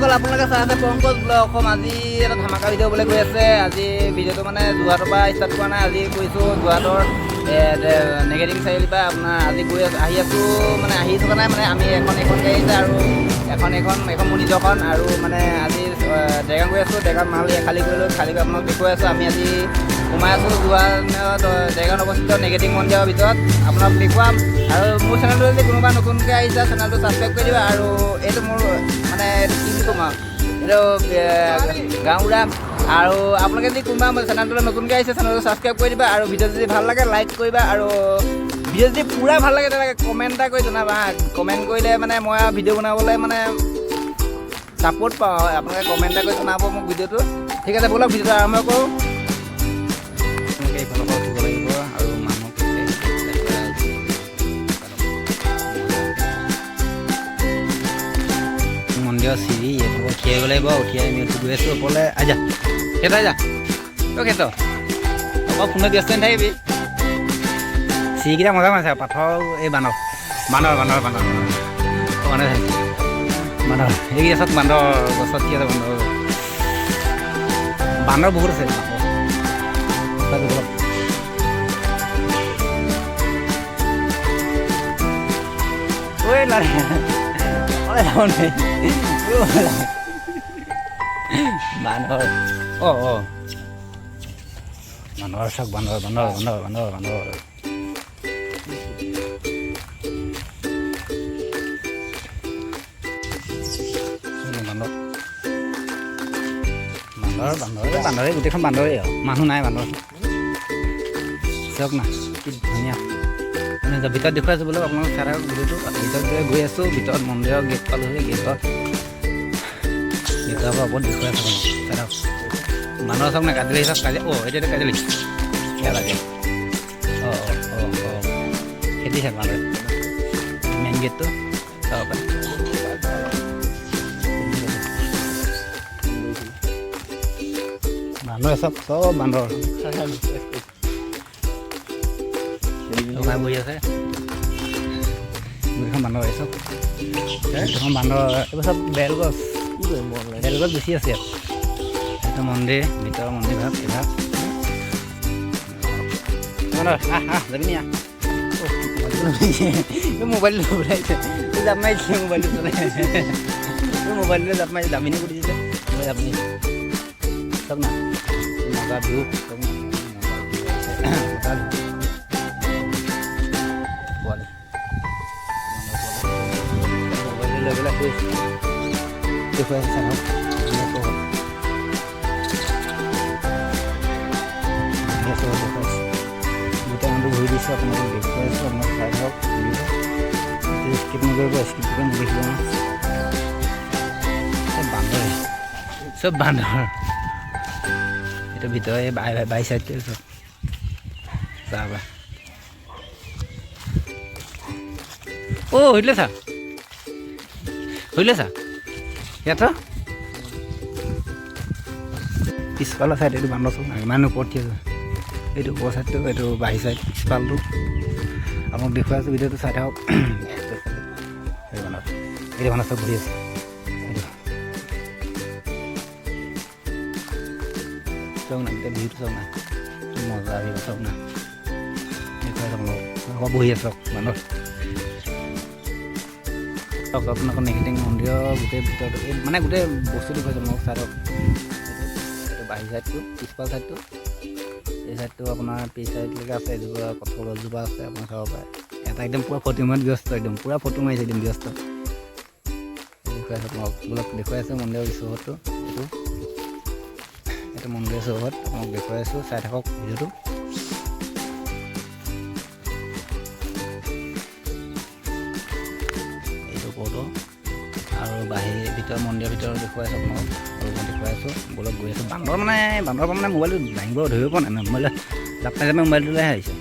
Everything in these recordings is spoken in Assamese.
বন্ধুসকল আপোনালোকে চাই আছে পংকজ ব্লগ অসম। আজি এটা ধামাকা ভিডিঅ' বুলি কৈ আছে। আজি ভিডিঅ'টো মানে যোৰহাটৰ পৰা ষ্টাৰ্ট কৰা নাই, আজি কৰিছোঁ যোৰহাটৰ নেগেটিভ চাৰিআলিৰ পৰা আপোনাৰ আজি গৈ আহি আছোঁ, মানে আহি থকা নাই, মানে আমি এখন গাড়ী আছে আৰু এখন মোৰ নিজৰখন, আৰু মানে আজি ডেৰগাঁও গৈ আছোঁ। ডেৰগাঁও মাল খালী কৰি আপোনাক দেখুৱাই আছোঁ। আমি আজি সোমাই আছোঁ যোৰহাট ডেৰগাঁৱত অৱস্থিত নেগেটিভ মন্দিৰৰ ভিতৰত, আপোনাক দেখুৱাম। আৰু মোৰ চেনেলটো যদি কোনোবা নতুনকৈ আহিছে চেনেলটো ছাবস্ক্ৰাইব কৰি দিবা। আৰু এইটো মোৰ মানে এইটো কি বুলি ক'ম আৰু এইটো গাঁওবুঢ়া। আৰু আপোনালোকে যদি কোনোবা মোৰ চেনেলটো নতুনকৈ আহিছে চেনেলটো ছাবস্ক্ৰাইব কৰি দিবা। আৰু ভিডিঅ' যদি ভাল লাগে লাইক কৰিবা, আৰু ভিডিঅ' যদি পূৰা ভাল লাগে তেনেকৈ কমেণ্ট এটা কৰি জনাবা। কমেণ্ট কৰিলে মানে মই আৰু ভিডিঅ' বনাবলৈ মানে ছাপোৰ্ট পাওঁ। আপোনালোকে কমেণ্ট এটা কৰি জনাব মোক ভিডিঅ'টো। ঠিক আছে, ব'লক ভিডিঅ'টো আৰম্ভ কৰোঁ। এইফালৰ পৰা উঠিব লাগিব আৰু মানুহক মন্দিৰৰ চিৰি এইটো উঠি আহিব লাগিব। উঠি আহি আমি গৈ আছোঁ ওপৰলৈ। আজা সেইটো আজা অ' সেইটো আকৌ ফোনত ব্যস্ত নাথাকিবি। চিৰিকেইটা মজা মাৰিছে আৰু পাথৰ এই বান্দৰ এই গছত বান্দৰ গছত কি আছে বান্দৰ বহুত আছে। ঐ লাৰে বান্দৰ বান্দৰ চাওক বান্দৰ বান্দৰে গোটেইখন বান্দৰেই আৰু মানুহ নাই বান্দৰ চাওক না কি ধুনীয়া। ভিতৰত দেখুৱাই আছোঁ বোলো আপোনালোক চাই থাকক ভিডিঅ'টো। ভিতৰত গৈ আছোঁ, ভিতৰত মন্দিৰৰ গেট পালোহি। গেটৰ পৰা ওপৰত দেখুৱাই আছোঁ চাই থাকক। মানুহৰ চাওক না কাজিলি চাওক কাজিলি এতিয়া কাজিলি বেয়া লাগে। খেতি চাওক মানুহে মেইন গেটটো চাব পাৰে। বান্দৰ চব বান্দৰ বহি আছে। গোটেইখন বান্দৰ আহিছে, গোটেইখন বান্দৰ। এইবোৰ চব বেলগছ বেছি আছে ইয়াত। এইটো মন্দিৰ, ভিতৰৰ মন্দিৰ ভাগ এভাগ। যাবি নি মোবাইলটো ঘূৰাইছে, জাপ মাৰিছে মোবাইলটো মোবাইলটো জাপ মাৰি দামিনী কৰি দিছে। আপুনি চাওক না মজা ভিউ দেখুৱাই আছে চাওক। গোটেই মানুহটো ঘূৰি দিছোঁ, আপোনালোকক দেখুৱাই আছোঁ। আপোনালোক চাই থাকক স্কিপ নকৰিব, স্কিপ কৰি নেদেখিব। চব বান্দৰ এইটো ভিতৰে বাই চাইডটো চব চাব। হৈছিলে চা ইয়াত পিছফালৰ চাইড এইটো বান্দৰ চব ইমান ওপৰত আছে। এইটো ওপৰ চাইডটো এইটো বাহিৰ চাইড পিছফালটো আপোনাক দেখুৱাই আছোঁ। ভিডিঅ'টো চাই থাকক। এইটো বান্দৰ চব ঘূৰি আছে। চাওক না এতিয়া ভিউটো চাওক না মজা আহিব। চাওক না দেখুৱাই চাওক বহি আছে বান্দৰ। চাওক আপোনালোকৰ নেগেটিভ মন্দিৰৰ গোটেই ভিতৰটো মানে গোটেই বস্তু দেখুৱাইছে মোক চাই থাকক। এইটো বাহিৰ চাইডটো পিছফাল চাইডটো এই চাইডটো আপোনাৰ পিছ চাইডলৈকে আছে। এজোপা কঠৰ গছজোপা আছে, আপোনাৰ চাব পাৰে। এটা একদম পূৰা ফটো মাৰিত ব্যস্ত, একদম পূৰা ফটো মাৰিছে, একদম ব্যস্ত। দেখুৱাই আছোঁ আপোনাক বোলক দেখুৱাই আছোঁ মন্দিৰৰ চৌহদটো। এইটো মন্দিৰৰ চৌহদ আপোনাক দেখুৱাই আছোঁ, চাই থাকক ভিডিঅ'টো। এইটো ফটো আৰু ভিতৰৰ মন্দিৰৰ ভিতৰত দেখুৱাই আছোঁ আপোনাক। আৰু মই দেখুৱাই আছোঁ বলক গৈ আছোঁ। বান্দৰ পৰা মানে মোবাইলটো দাঙিব ধৰিব পৰা নাই, মোবাইলত জাপ মাৰি মোবাইলটোলৈহে আহিছে।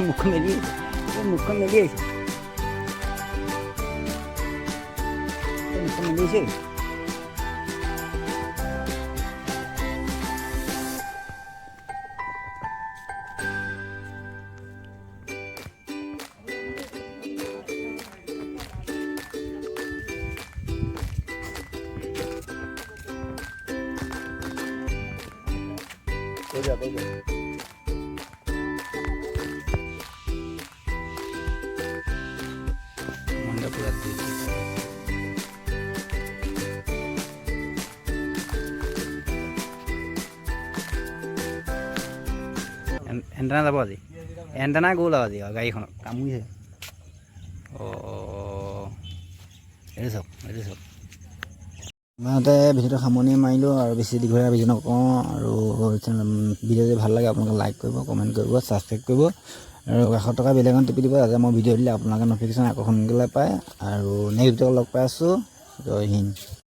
মুখখন মেলি আহিছে, মুখখন মেলিছে। মনটা পুৰা দিয়েছে এণ্টেনা যাব আজি এণ্টেনা গ'ল আৰু আজি গাড়ীখনত কামুৰিছে এইটো চাওক ইমানতে ভিডিঅ'টো সামৰণি মাৰিলোঁ আৰু বেছি দীঘলীয়া ভিডিঅ' নকওঁ আৰু ভিডিঅ' যদি ভাল লাগে আপোনালোকে লাইক কৰিব কমেণ্ট কৰিব ছাবস্ক্ৰাইব কৰিব আৰু 100 টকা বেল আইকন টিপি দিব যাতে মই ভিডিঅ' দিলে আপোনালোকে ন'টিফিকেশ্যন আকৌ সোনকালে পায় আৰু নেক্সট ভিডিঅ'ত লগ পাই আছোঁ জয় হিন্দ।